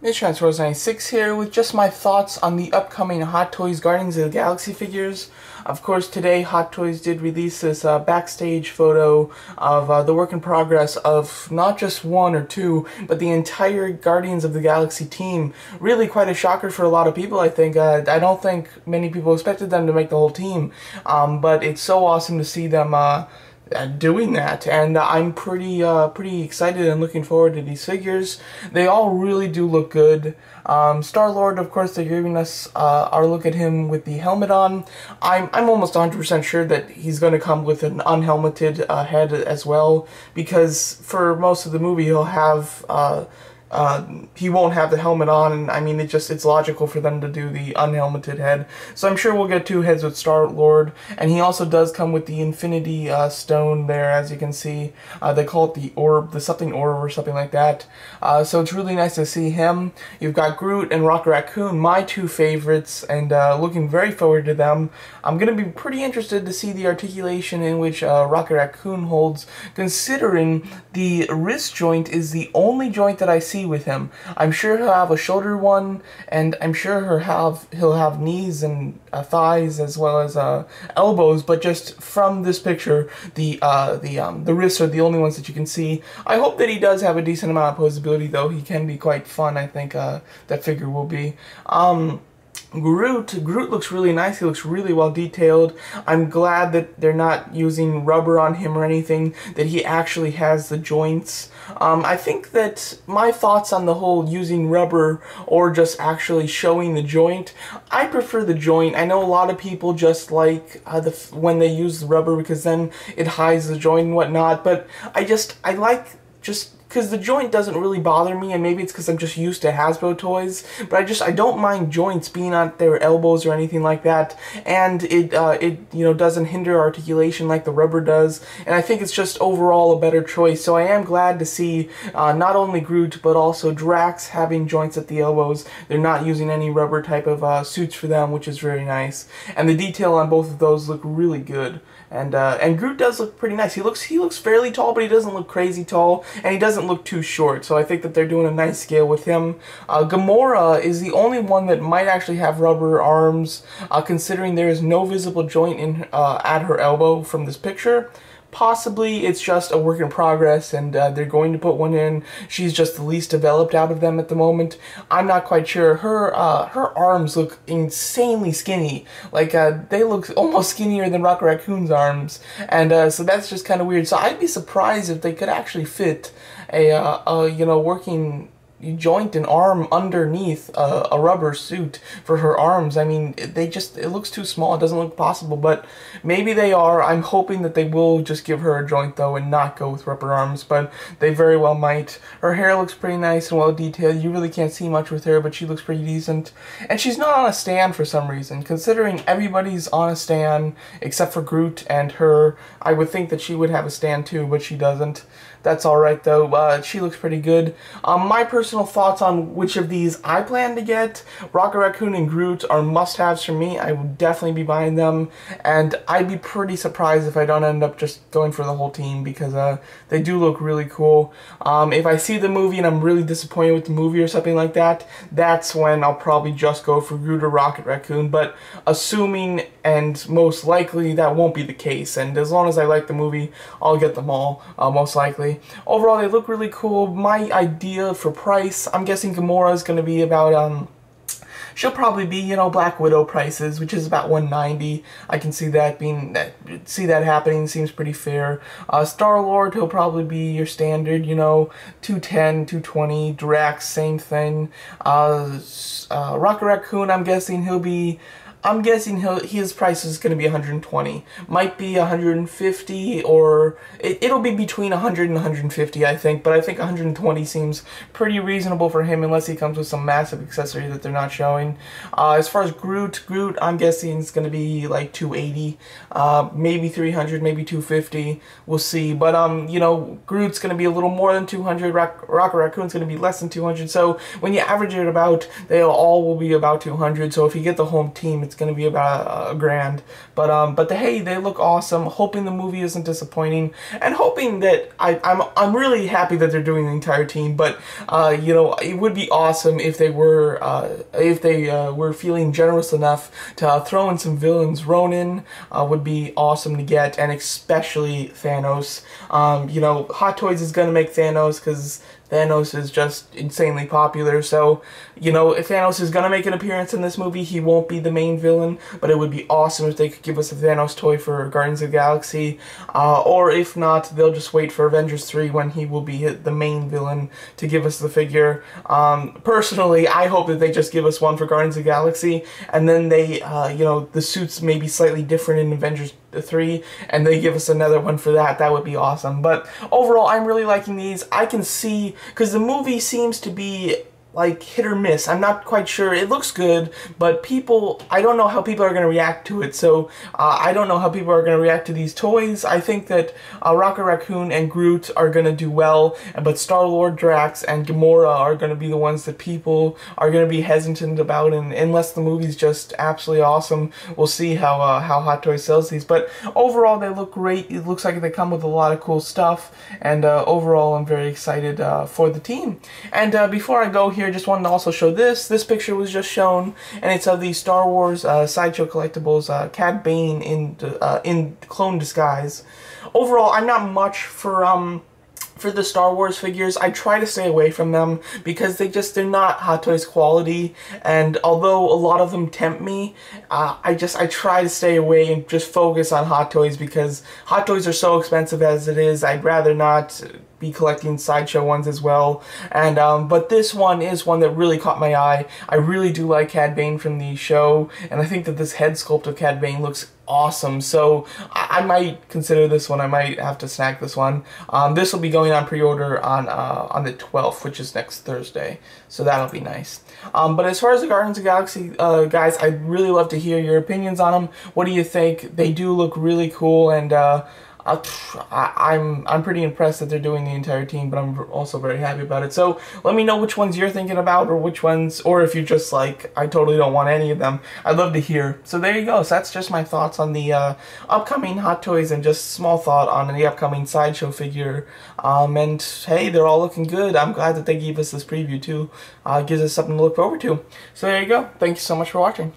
It's Transformers96 here with just my thoughts on the upcoming Hot Toys Guardians of the Galaxy figures. Of course, today Hot Toys did release this backstage photo of the work in progress of not just one or two, but the entire Guardians of the Galaxy team. Really quite a shocker for a lot of people, I think. I don't think many people expected them to make the whole team, but it's so awesome to see them doing that, and I'm pretty excited and looking forward to these figures. They all really do look good. Star-Lord, of course, they're giving us our look at him with the helmet on. I'm almost 100% sure that he's going to come with an unhelmeted head as well, because for most of the movie he'll have he won't have the helmet on, and I mean it's logical for them to do the unhelmeted head. So I'm sure we'll get two heads with Star-Lord, and he also does come with the Infinity Stone there, as you can see. They call it the Orb, the something Orb or something like that. So it's really nice to see him. You've got Groot and Rocket Raccoon, my two favorites, and looking very forward to them. I'm gonna be pretty interested to see the articulation in which Rocket Raccoon holds, considering the wrist joint is the only joint that I see with him. I'm sure he'll have a shoulder one, and I'm sure he'll have knees and thighs as well as elbows. But just from this picture, the wrists are the only ones that you can see. I hope that he does have a decent amount of posability, though. He can be quite fun. I think that figure will be. Groot looks really nice. He looks really well detailed. I'm glad that they're not using rubber on him or anything, that he actually has the joints. I think that my thoughts on the whole using rubber or just actually showing the joint, I prefer the joint. I know a lot of people just like when they use the rubber because then it hides the joint and whatnot, but I like just because the joint doesn't really bother me, and maybe it's because I'm just used to Hasbro toys, but I don't mind joints being on their elbows or anything like that, and it doesn't hinder articulation like the rubber does, and I think it's just overall a better choice. So I am glad to see not only Groot but also Drax having joints at the elbows. They're not using any rubber type of suits for them, which is very nice, and the detail on both of those look really good. And Groot does look pretty nice. He looks fairly tall, but he doesn't look crazy tall, and he doesn't look too short. So I think that they're doing a nice scale with him. Gamora is the only one that might actually have rubber arms, considering there is no visible joint in at her elbow from this picture. Possibly it's just a work in progress, and they're going to put one in. She's just the least developed out of them at the moment. I'm not quite sure. Her arms look insanely skinny. Like they look almost skinnier than Rocket Raccoon's arms, and so that's just kind of weird. So I'd be surprised if they could actually fit a working joint and arm underneath a rubber suit for her arms. I mean, it looks too small. It doesn't look possible, but maybe they are. I'm hoping that they will just give her a joint, though, and not go with rubber arms, but they very well might. Her hair looks pretty nice and well detailed. You really can't see much with her, but she looks pretty decent. And she's not on a stand for some reason. Considering everybody's on a stand except for Groot and her, I would think that she would have a stand too, but she doesn't. That's alright, though. She looks pretty good. My personal thoughts on which of these I plan to get: Rocket Raccoon and Groot are must-haves for me. I would definitely be buying them, and I'd be pretty surprised if I don't end up just going for the whole team, because they do look really cool. If I see the movie and I'm really disappointed with the movie or something like that, that's when I'll probably just go for Groot or Rocket Raccoon, but assuming and most likely that won't be the case, and as long as I like the movie, I'll get them all, most likely. Overall, they look really cool. My idea for price, I'm guessing Gamora is going to be about, she'll probably be, Black Widow prices, which is about $190. I can see that happening. Seems pretty fair. Star-Lord, he'll probably be your standard, $210, $220. Drax, same thing. Rocket Raccoon, I'm guessing his price is going to be $120. Might be $150, or it'll be between $100 and $150, I think. But I think $120 seems pretty reasonable for him, unless he comes with some massive accessory that they're not showing. As far as Groot, I'm guessing it's going to be like $280, maybe $300, maybe $250. We'll see. But Groot's going to be a little more than $200. Rocket Raccoon's going to be less than $200. So when you average it about, they all will be about $200. So if you get the home team, It's going to be about a grand. But hey, they look awesome. Hoping the movie isn't disappointing, and hoping that I'm really happy that they're doing the entire team. But you know, it would be awesome if they were were feeling generous enough to throw in some villains. Ronin would be awesome to get, and especially Thanos. You know, Hot Toys is gonna make Thanos because Thanos is just insanely popular, so, you know, if Thanos is gonna make an appearance in this movie, he won't be the main villain, but it would be awesome if they could give us a Thanos toy for Guardians of the Galaxy, or if not, they'll just wait for Avengers 3 when he will be the main villain to give us the figure. Personally, I hope that they just give us one for Guardians of the Galaxy, and then they, you know, the suits may be slightly different in Avengers 3, and they give us another one for that. That would be awesome. But overall, I'm really liking these. I can see, because the movie seems to be like hit or miss. I'm not quite sure. It looks good, but people, I don't know how people are going to react to it. So I don't know how people are going to react to these toys. I think that Rocket Raccoon and Groot are going to do well, but Star-Lord, Drax, and Gamora are going to be the ones that people are going to be hesitant about. And unless the movie's just absolutely awesome, we'll see how Hot Toys sells these. But overall, they look great. It looks like they come with a lot of cool stuff. And overall, I'm very excited for the team. And before I go here, just wanted to also show this. This picture was just shown, and it's of the Star Wars Sideshow Collectibles Cad Bane in clone disguise. Overall, I'm not much for the Star Wars figures. I try to stay away from them because they're not Hot Toys quality, and although a lot of them tempt me, I try to stay away and just focus on Hot Toys because Hot Toys are so expensive as it is. I'd rather not be collecting Sideshow ones as well. And but this one is one that really caught my eye. I really do like Cad Bane from the show, and I think that this head sculpt of Cad Bane looks awesome, so I might consider this one. I might have to snag this one. This will be going on pre-order on the 12th, which is next Thursday, so that'll be nice. But as far as the Guardians of the Galaxy guys, I'd really love to hear your opinions on them. What do you think? They do look really cool, and I'm pretty impressed that they're doing the entire team, but I'm also very happy about it. So let me know which ones you're thinking about, or which ones, or if you're just like, I totally don't want any of them. I'd love to hear. So there you go. So that's just my thoughts on the upcoming Hot Toys, and just small thought on the upcoming Sideshow figure. And hey, they're all looking good. I'm glad that they gave us this preview too. Gives us something to look forward to. So there you go. Thank you so much for watching.